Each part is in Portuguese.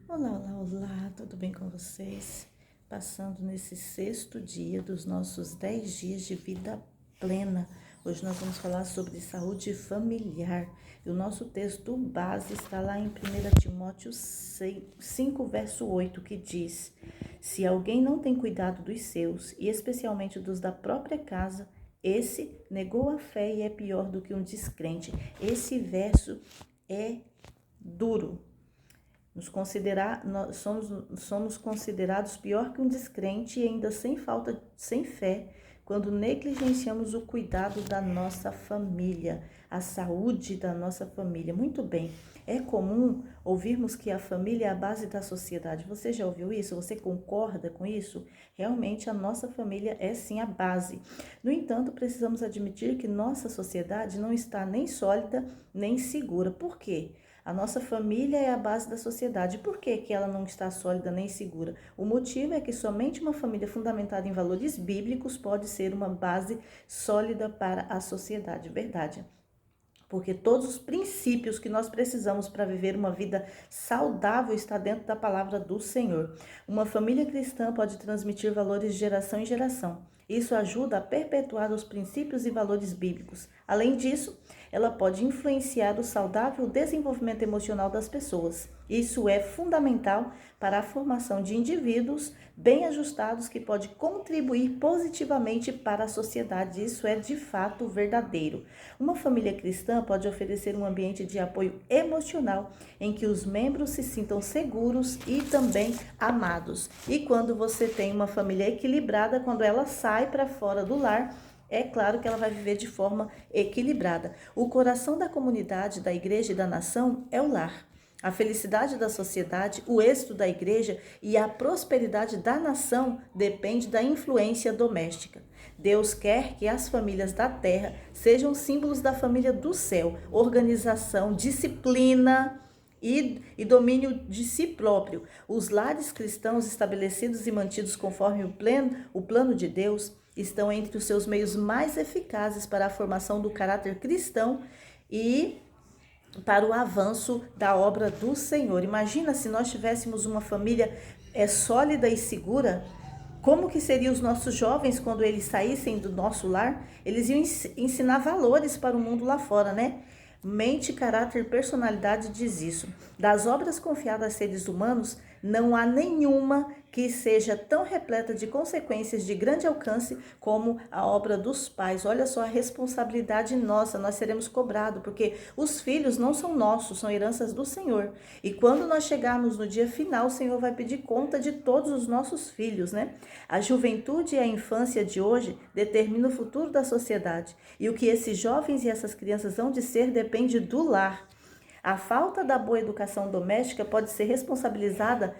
Olá, olá, olá, tudo bem com vocês? Passando nesse sexto dia dos nossos 10 dias de vida plena. Hoje nós vamos falar sobre saúde familiar. E o nosso texto base está lá em 1 Timóteo 5, verso 8, que diz: Se alguém não tem cuidado dos seus, e especialmente dos da própria casa, esse negou a fé e é pior do que um descrente. Esse verso é duro. Nós somos considerados pior que um descrente e ainda sem fé, quando negligenciamos o cuidado da nossa família, a saúde da nossa família. Muito bem, é comum ouvirmos que a família é a base da sociedade. Você já ouviu isso? Você concorda com isso? Realmente a nossa família é sim a base. No entanto, precisamos admitir que nossa sociedade não está nem sólida nem segura. Por quê? A nossa família é a base da sociedade. Por que ela não está sólida nem segura? O motivo é que somente uma família fundamentada em valores bíblicos pode ser uma base sólida para a sociedade. Verdade. Porque todos os princípios que nós precisamos para viver uma vida saudável está dentro da palavra do Senhor. Uma família cristã pode transmitir valores de geração em geração. Isso ajuda a perpetuar os princípios e valores bíblicos. Além disso, ela pode influenciar o saudável desenvolvimento emocional das pessoas. Isso é fundamental para a formação de indivíduos bem ajustados que pode contribuir positivamente para a sociedade. Isso é de fato verdadeiro. Uma família cristã pode oferecer um ambiente de apoio emocional em que os membros se sintam seguros e também amados. E quando você tem uma família equilibrada, quando ela sai para fora do lar, é claro que ela vai viver de forma equilibrada. O coração da comunidade, da igreja e da nação é o lar. A felicidade da sociedade, o êxito da igreja e a prosperidade da nação depende da influência doméstica. Deus quer que as famílias da terra sejam símbolos da família do céu, organização, disciplina e domínio de si próprio. Os lares cristãos estabelecidos e mantidos conforme o plano de Deus estão entre os seus meios mais eficazes para a formação do caráter cristão e para o avanço da obra do Senhor. Imagina se nós tivéssemos uma família sólida e segura. Como que seriam os nossos jovens quando eles saíssem do nosso lar? Eles iam ensinar valores para o mundo lá fora, né? Mente, caráter e personalidade diz isso. Das obras confiadas a seres humanos, não há nenhuma que seja tão repleta de consequências de grande alcance como a obra dos pais. Olha só a responsabilidade nossa, nós seremos cobrados, porque os filhos não são nossos, são heranças do Senhor. E quando nós chegarmos no dia final, o Senhor vai pedir conta de todos os nossos filhos, né? A juventude e a infância de hoje determinam o futuro da sociedade. E o que esses jovens e essas crianças vão de ser depende do lar. A falta da boa educação doméstica pode ser responsabilizada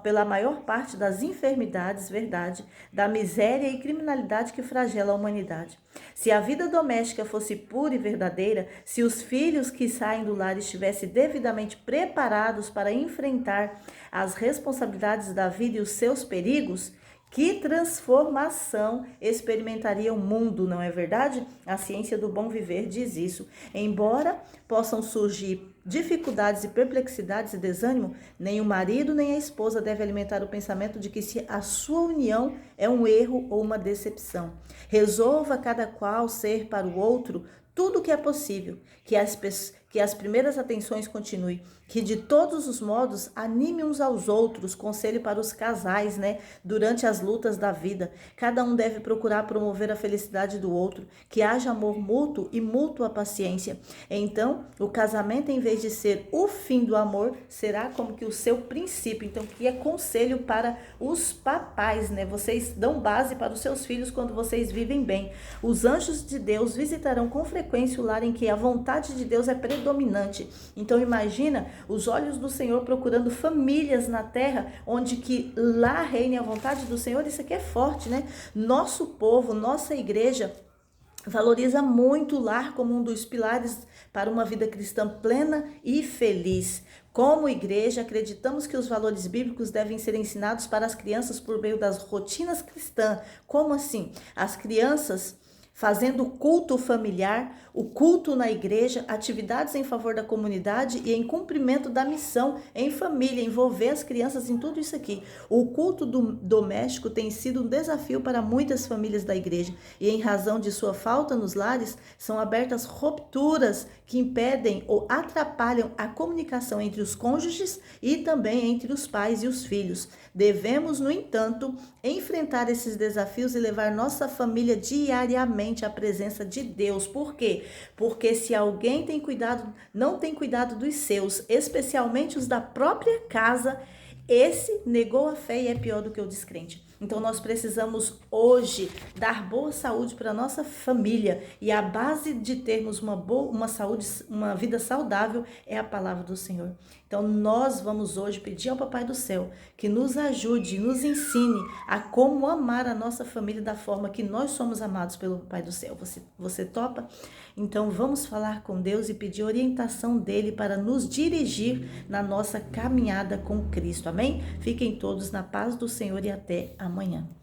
pela maior parte das enfermidades, verdade, da miséria e criminalidade que flagela a humanidade. Se a vida doméstica fosse pura e verdadeira, se os filhos que saem do lar estivessem devidamente preparados para enfrentar as responsabilidades da vida e os seus perigos, que transformação experimentaria o mundo, não é verdade? A ciência do bom viver diz isso. Embora possam surgir dificuldades e perplexidades e desânimo, nem o marido nem a esposa deve alimentar o pensamento de que a sua união é um erro ou uma decepção. Resolva cada qual ser para o outro tudo o que é possível, que as primeiras atenções continuem, que de todos os modos anime uns aos outros, conselho para os casais, né? Durante as lutas da vida, cada um deve procurar promover a felicidade do outro, que haja amor mútuo e mútua paciência. Então, o casamento, em vez de ser o fim do amor, será como que o seu princípio. Então, que é conselho para os papais, né? Vocês dão base para os seus filhos quando vocês vivem bem. Os anjos de Deus visitarão com frequência o lar em que a vontade de Deus é predominante. Então imagina os olhos do Senhor procurando famílias na terra onde que lá reine a vontade do Senhor. Isso aqui é forte, né? Nosso povo, nossa igreja valoriza muito o lar como um dos pilares para uma vida cristã plena e feliz. Como igreja, acreditamos que os valores bíblicos devem ser ensinados para as crianças por meio das rotinas cristãs. Como assim? As crianças fazendo culto familiar, o culto na igreja, atividades em favor da comunidade e em cumprimento da missão em família, envolver as crianças em tudo isso aqui. O culto doméstico tem sido um desafio para muitas famílias da igreja e em razão de sua falta nos lares, são abertas rupturas que impedem ou atrapalham a comunicação entre os cônjuges e também entre os pais e os filhos. Devemos, no entanto, enfrentar esses desafios e levar nossa família diariamente à presença de Deus. Por quê? Porque se alguém tem cuidado, não tem cuidado dos seus, especialmente os da própria casa, esse negou a fé e é pior do que o descrente. Então nós precisamos hoje dar boa saúde para a nossa família e a base de termos uma saúde, uma vida saudável é a palavra do Senhor. Então nós vamos hoje pedir ao Papai do Céu que nos ajude, nos ensine a como amar a nossa família da forma que nós somos amados pelo Papai do Céu. Você topa? Então vamos falar com Deus e pedir orientação dele para nos dirigir na nossa caminhada com Cristo. Amém? Fiquem todos na paz do Senhor e até amanhã.